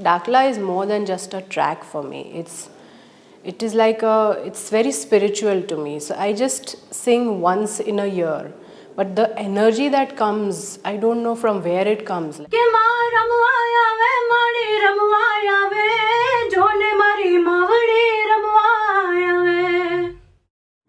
Dakla is more than just a track for me. It's very spiritual to me. So I just sing once in a year. But the energy that comes, I don't know from where it comes.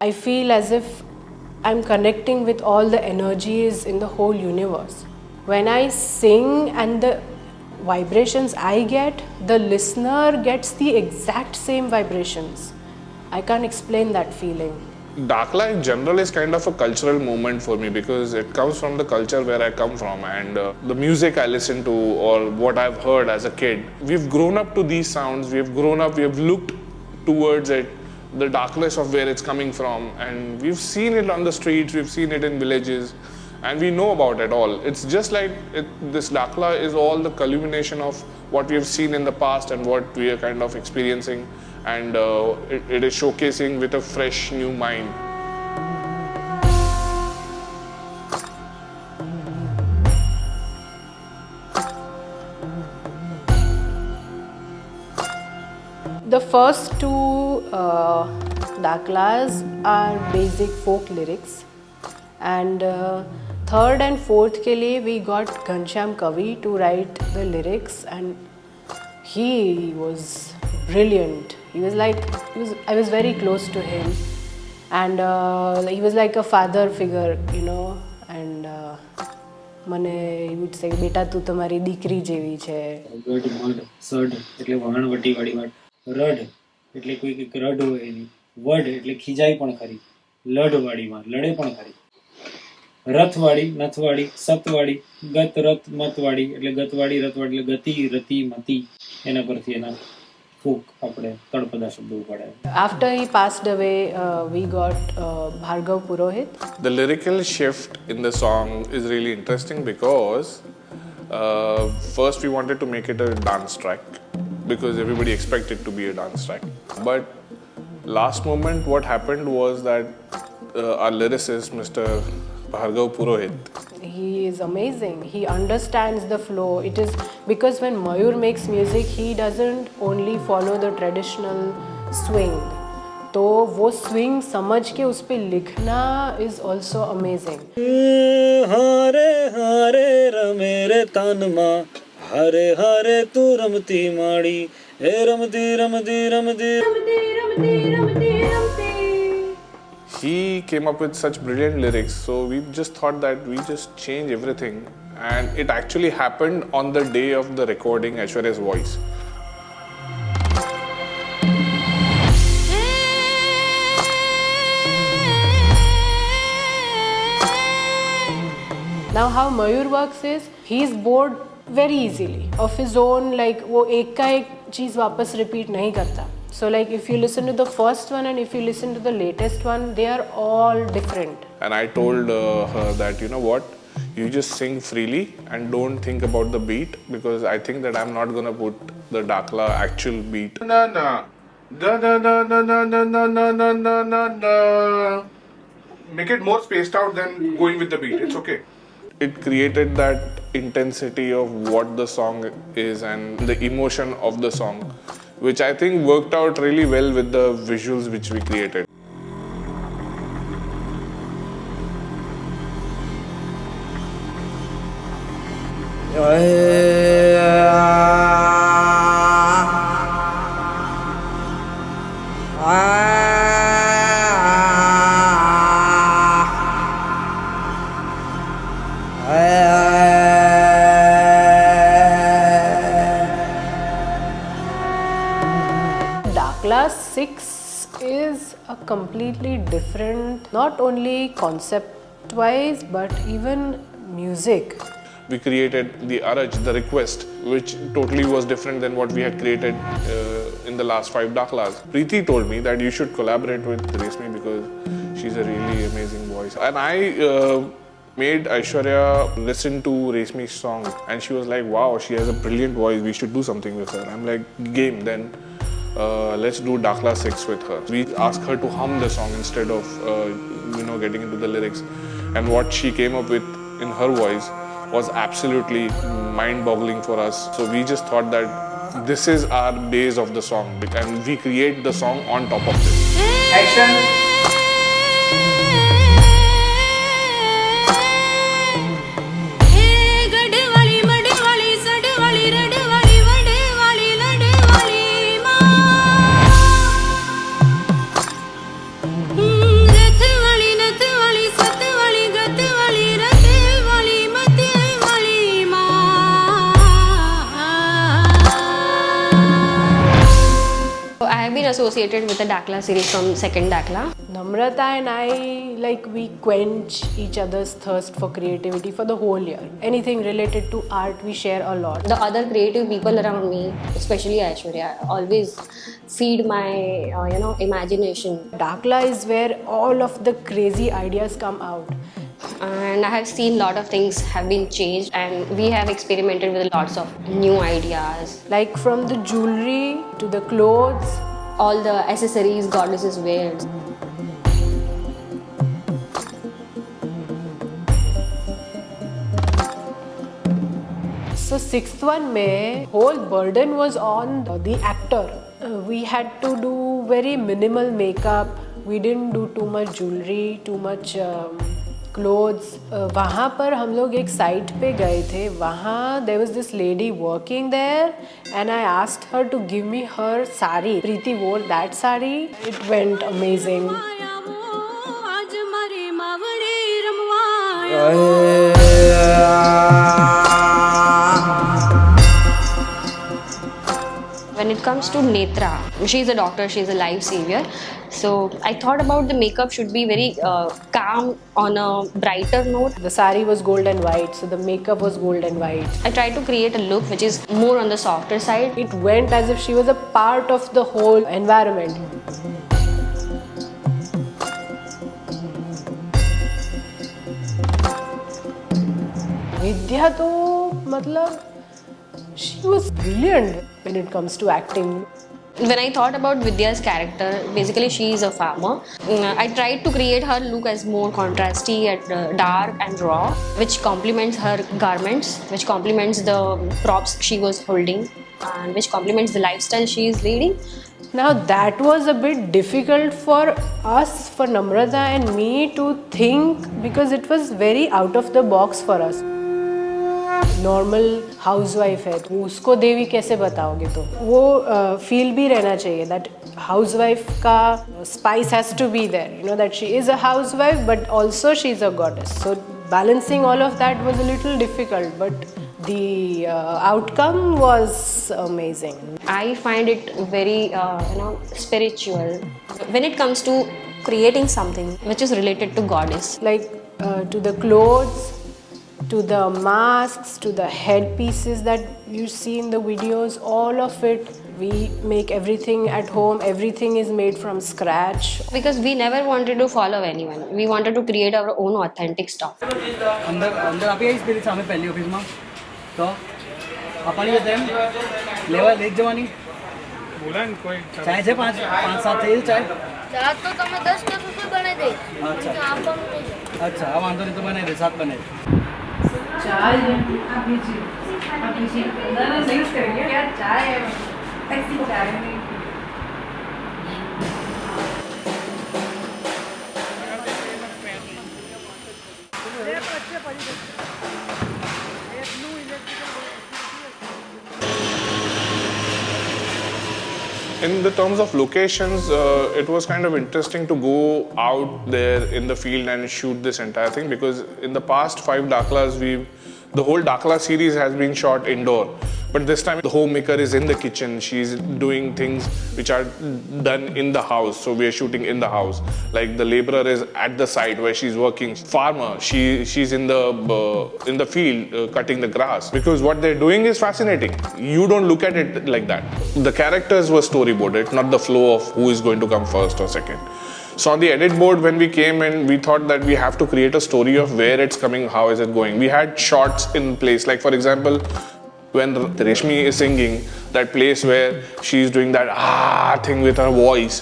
I feel as if I'm connecting with all the energies in the whole universe. When I sing and the vibrations I get, the listener gets the exact same vibrations. I can't explain that feeling. Dakla in general is kind of a cultural movement for me because it comes from the culture where I come from and the music I listen to or what I've heard as a kid. We've grown up to these sounds, we have looked towards it, the darkness of where it's coming from, and we've seen it on the streets, we've seen it in villages, and we know about it all. It's just like this Dakla is all the culmination of what we have seen in the past and what we are kind of experiencing, and it is showcasing with a fresh new mind. The first two Daklas are basic folk lyrics, and third and fourth ke liye we got Ghanshyam Kavi to write the lyrics, and he was brilliant. I was very close to him, and he was like a father figure, you know, and મને he would say બેટા તું તમારી દીકરી જેવી છે. ગઢ મઢ સઢ એટલે વહાણ વટી વાળી વાત, રઢ એટલે કોઈ કંઈક રઢ હોય એની, વઢ એટલે ખીજાય પણ ખરી, લઢવાળીમાં લડે પણ ખરી, રથવાળી નથવાળી સતવાળી, ગત રથ મતવાળી એટલે ગતવાળી રથવાળી એટલે ગતિ રતિ મતિ, એના પરથી એના ફૂક આપણે તળપદા શબ્દો પડે. After he passed away, we got Bhargav Purohit. The lyrical shift in the song is really interesting because first we wanted to make it a dance track because everybody expected it to be a dance track. But last moment what happened was that our lyricist, Mr. Bhargav Purohit, He is amazing. He understands the flow. It is because when Mayur makes music, he doesn't only follow the traditional swing. तो वो swing समझ के उस पे लिखना is also amazing. हारे हारे रमे रे तानमा, हारे हारे तू रमती माड़ी, हे रमती रमती रमती रमती रमती रमती रमती. he came up with such brilliant lyrics, so we just thought that we just change everything, and it actually happened on the day of the recording Aishwarya's voice. Now how Mayur works is, he's bored very easily of his own, like वो एक का एक चीज़ वापस repeat नहीं करता. So like if you listen to the first one and if you listen to the latest one, they are all different. And I told her that, you know what, you just sing freely and don't think about the beat because I think that I'm not gonna put the Dakla actual beat. Na na da da da da da da da da da da da. Make it more spaced out than going with the beat. It's okay. It created that intensity of what the song is and the emotion of the song, which I think worked out really well with the visuals which we created. Dakla 6 is a completely different, not only concept wise but even music. We created the Araj, the request, which totally was different than what we had created in the last 5 Daklas. Preeti told me that you should collaborate with Rasmi because she's a really amazing voice. And I made Aishwarya listen to Rasmi's song and she was like, wow, she has a brilliant voice, we should do something with her. I'm like, game, then let's do Dakla 6 with her. We asked her to hum the song instead of getting into the lyrics. And what she came up with in her voice was absolutely mind-boggling for us. So we just thought that this is our base of the song, and we create the song on top of this. Action. I have been associated with the Dakla series from second Dakla. Namrata and I, we quench each other's thirst for creativity for the whole year. Anything related to art, we share a lot. The other creative people around me, especially Aishwarya, always feed my imagination. Dakla is where all of the crazy ideas come out. And I have seen a lot of things have been changed, and we have experimented with lots of new ideas. Like from the jewelry to the clothes. All the accessories goddesses wear. So sixth one mein, whole burden was on the actor. We had to do very minimal makeup. We didn't do too much jewelry, too much clothes. वहाँ पर हम लोग एक site पे गए थे. वहाँ there was this lady working there, and I asked her to give me her sari. Preeti wore that sari. It went amazing. When it comes to Netra, she is a doctor, she is a life savior. So I thought about the makeup should be very calm on a brighter note. The sari was gold and white, so the makeup was gold and white. I tried to create a look which is more on the softer side. It went as if she was a part of the whole environment. Vidya to, she was brilliant when it comes to acting. When I thought about Vidya's character, basically she is a farmer. I tried to create her look as more contrasty and dark and raw, which complements her garments, which complements the props she was holding, and which complements the lifestyle she is leading. Now that was a bit difficult for us, for Namrata and me to think, because it was very out of the box for us. Normal housewife है तो उसको देवी कैसे बताओगे, तो वो feel भी रहना चाहिए दैट हाउसवाइफ का spice has to be there, you know that she is a housewife but also she is a goddess. So balancing all of that was a little difficult, but the outcome was amazing. I find it very spiritual when it comes to creating something which is related to goddess, like to the clothes, to the masks, to the headpieces that you see in the videos, all of it. We make everything at home, everything is made from scratch. because we never wanted to follow anyone. We wanted to create our own authentic stuff. अंदर आप ही spirit सामने पहली office में तो अपन ये time level एक जवानी बोला न कोई चाय से पांच सात चाहिए चाय रात तो तुम्हें 10 का कुछ बने दे. अच्छा अब आंदो नहीं तो बने दे, सात बने दे. चाय आप पीछे अंदर नहीं करेंगे क्या, चाय है ऐसी चाय नहीं. In the terms of locations, it was kind of interesting to go out there in the field and shoot this entire thing, because in the past 5 Daklas, the whole Dakla series has been shot indoor. But this time the homemaker is in the kitchen. She's doing things which are done in the house. So we are shooting in the house. Like the laborer is at the site where she's working. Farmer, she's in the field cutting the grass. Because what they're doing is fascinating. You don't look at it like that. The characters were storyboarded, not the flow of who is going to come first or second. So on the edit board, when we came in, we thought that we have to create a story of where it's coming, how is it going. We had shots in place. Like for example, when Rasmi is singing, that place where she's doing that thing with her voice,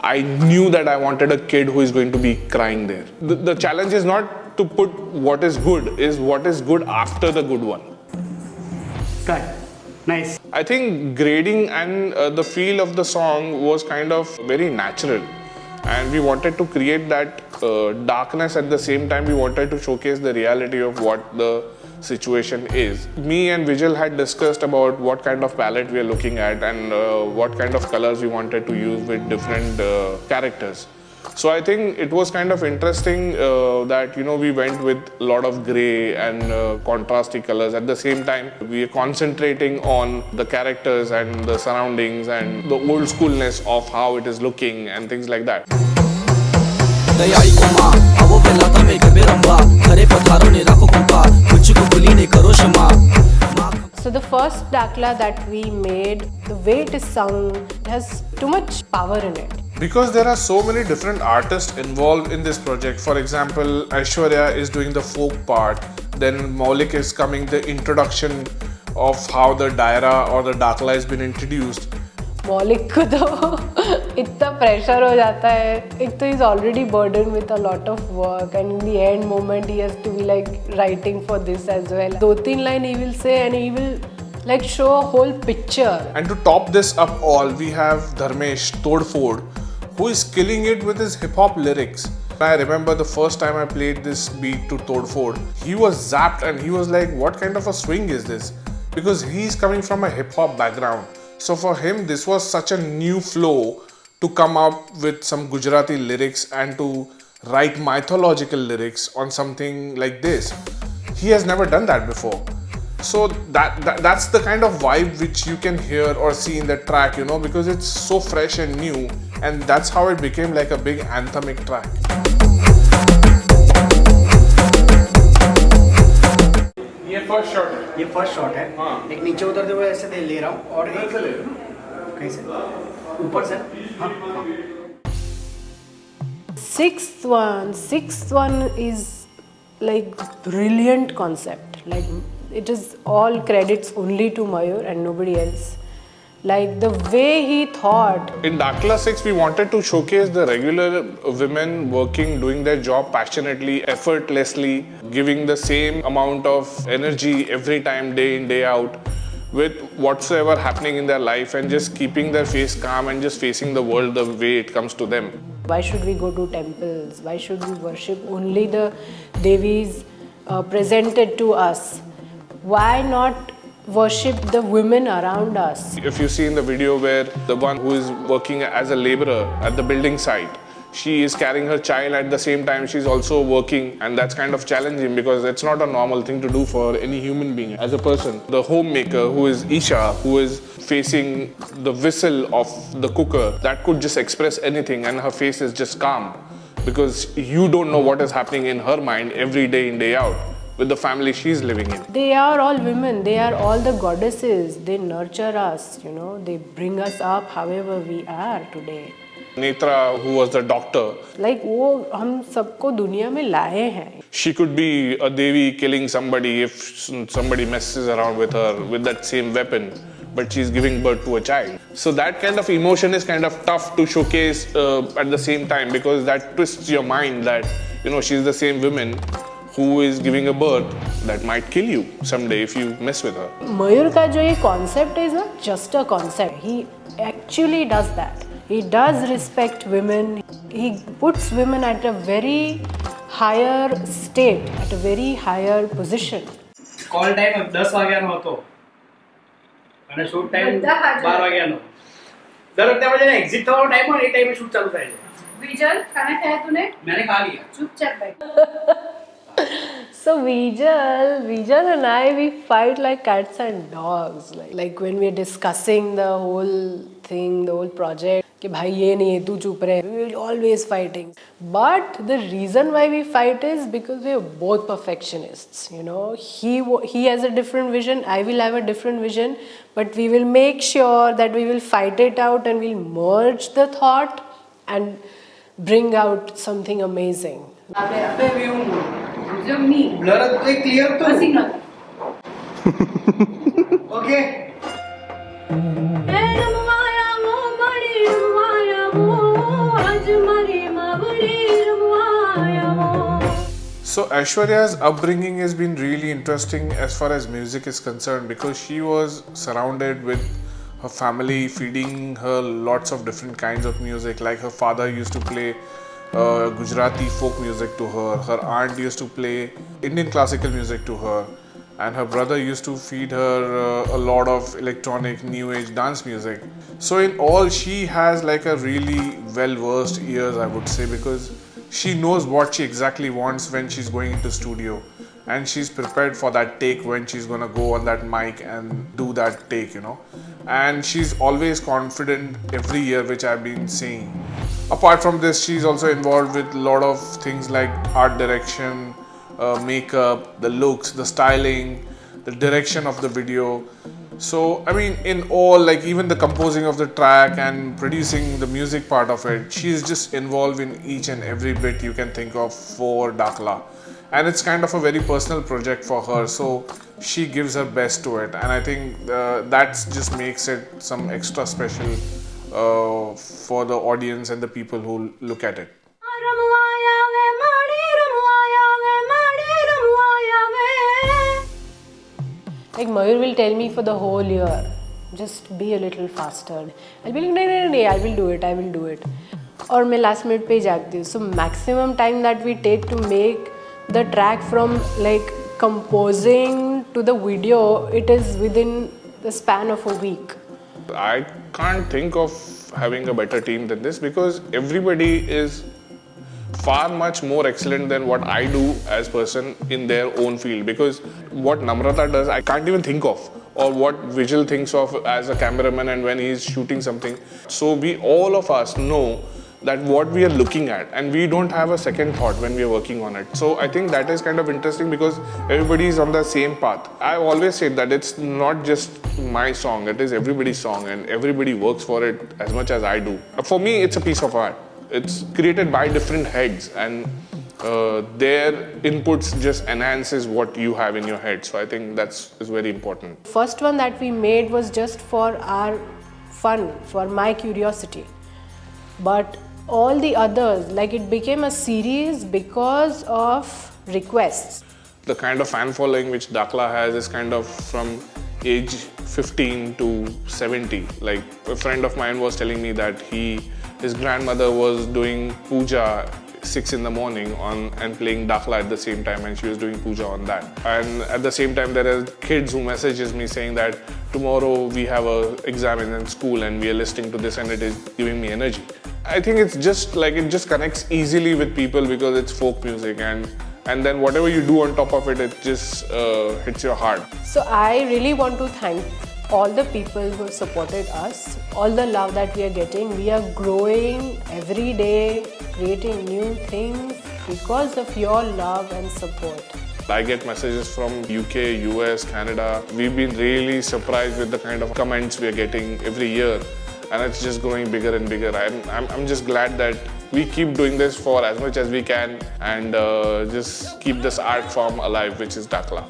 I knew that I wanted a kid who is going to be crying there. The challenge is not to put what is good, is what is good after the good one. Cut. Nice. I think grading and the feel of the song was kind of very natural, and we wanted to create that darkness. At the same time, we wanted to showcase the reality of what the situation is. Me and Vijal had discussed about what kind of palette we are looking at and what kind of colors we wanted to use with different characters. So I think it was kind of interesting that we went with a lot of grey and contrasty colors. At the same time, we are concentrating on the characters and the surroundings and the old schoolness of how it is looking and things like that. So the first Dakla that we made, the way it is sung, has too much power in it. Because there are so many different artists involved in this project. For example, Aishwarya is doing the folk part, then Maulik is coming the introduction of how the Daira or the Dakla has been introduced. मौलिक को तो इतना pressure हो जाता है. एक तो he's already burdened with a lot of work, and in the end moment he has to be like writing for this as well. 2-3 line he will say and he will like show a whole picture. And to top this up all, we have Dharmesh Todford, who is killing it with his hip hop lyrics. I remember the first time I played this beat to Todford, he was zapped and he was like, what kind of a swing is this? Because he's coming from a hip hop background. So for him, this was such a new flow to come up with some Gujarati lyrics and to write mythological lyrics on something like this. He has never done that before. So that's the kind of vibe which you can hear or see in the track, because it's so fresh and new, and that's how it became like a big anthemic track. ये first shot है. एक नीचे उतरते हुए ऐसे ले रहा हूँ और एक कहीं से ऊपर से. हाँ. Sixth one is like brilliant concept. Like it is all credits only to Mayur and nobody else. Like the way he thought. In Dakla 6, we wanted to showcase the regular women working, doing their job passionately, effortlessly, giving the same amount of energy every time, day in, day out, with whatsoever happening in their life, and just keeping their face calm and just facing the world the way it comes to them. Why should we go to temples? Why should we worship only the Devis presented to us? Why not worship the women around us? If you see in the video where the one who is working as a laborer at the building site, she is carrying her child at the same time she's also working, and that's kind of challenging because it's not a normal thing to do for any human being as a person. The homemaker who is Isha, who is facing the whistle of the cooker, that could just express anything, and her face is just calm because you don't know what is happening in her mind every day in, day out with the family she's living in. They are all women, they are all the goddesses, they nurture us, they bring us up however we are today. Netra, who was the doctor, like वो हम सबको दुनिया में लाए हैं. She could be a Devi killing somebody if somebody messes around with her with that same weapon, but she's giving birth to a child. So that kind of emotion is kind of tough to showcase at the same time, because that twists your mind that she's the same woman who is giving a birth that might kill you someday if you mess with her. Mayur का जो ये concept is not just a concept. He actually does that. He does respect women. He puts women at a very higher state, at a very higher position. Call time 10 વાગ્યાનો હતો અને shoot time 12 વાગ્યાનો. દર વખતે આપણે જેને exit થવાનો time હોય એ ટાઈમે શૂટ ચાલુ થાય છે. વિજલ ખાना ખાया तूने? मैंने खा लिया. चुपचाप बैठ. So Vijal and I, we fight like cats and dogs. Like when we are discussing the whole thing, the whole project, कि भाई ये नहीं है, तू चुप रहे. We will always fighting. But the reason why we fight is because we are both perfectionists. He has a different vision, I will have a different vision, but we will make sure that we will fight it out and we'll merge the thought and bring out something amazing. Blur clear to. Okay. So Aishwarya's upbringing has been really interesting as far as music is concerned, because she was surrounded with her family feeding her lots of different kinds of music. Like her father used to play Gujarati folk music to her, her aunt used to play Indian classical music to her, and her brother used to feed her a lot of electronic new age dance music. So in all, she has like a really well versed ears, I would say, because she knows what she exactly wants when she's going into studio, and she's prepared for that take when she's gonna go on that mic and do that take, you know. And she's always confident every year, which I've been seeing. Apart from this, she's also involved with a lot of things like art direction, makeup, the looks, the styling, the direction of the video. So, I mean, in all, like even the composing of the track and producing the music part of it, she's just involved in each and every bit you can think of for Dakla. And it's kind of a very personal project for her, so she gives her best to it. And I think that just makes it some extra special for the audience and the people who look at it. Like Mayur will tell me for the whole year, just be a little faster. I'll be like, no, I will do it. Or मैं last minute पे जाती हूँ. So maximum time that we take to make the track from like composing to the video, it is within the span of a week. I can't think of having a better team than this, because everybody is far much more excellent than what I do as person in their own field. Because what Namrata does, I can't even think of, or what Vijal thinks of as a cameraman and when he's shooting something. So we, all of us, know that what we are looking at, and we don't have a second thought when we are working on it. So I think that is kind of interesting, because everybody is on the same path. I've always said that it's not just my song, it is everybody's song, and everybody works for it as much as I do. For me, it's a piece of art. It's created by different heads, and their inputs just enhances what you have in your head. So I think is very important. First one that we made was just for our fun, for my curiosity. But all the others, like it became a series because of requests. The kind of fan following which Dakla has is kind of from age 15 to 70. Like a friend of mine was telling me that his grandmother was doing puja 6 in the morning and playing Dakla at the same time, and she was doing puja on that. And at the same time, there are kids who messages me saying that tomorrow we have a exam in school and we are listening to this and it is giving me energy. I think it's just like it just connects easily with people because it's folk music, and then whatever you do on top of it, it just hits your heart. So I really want to thank all the people who supported us, all the love that we are getting. We are growing every day, creating new things because of your love and support. I get messages from UK, US, Canada. We've been really surprised with the kind of comments we are getting every year, and it's just growing bigger and bigger. I'm just glad that we keep doing this for as much as we can, and just keep this art form alive, which is Dakla.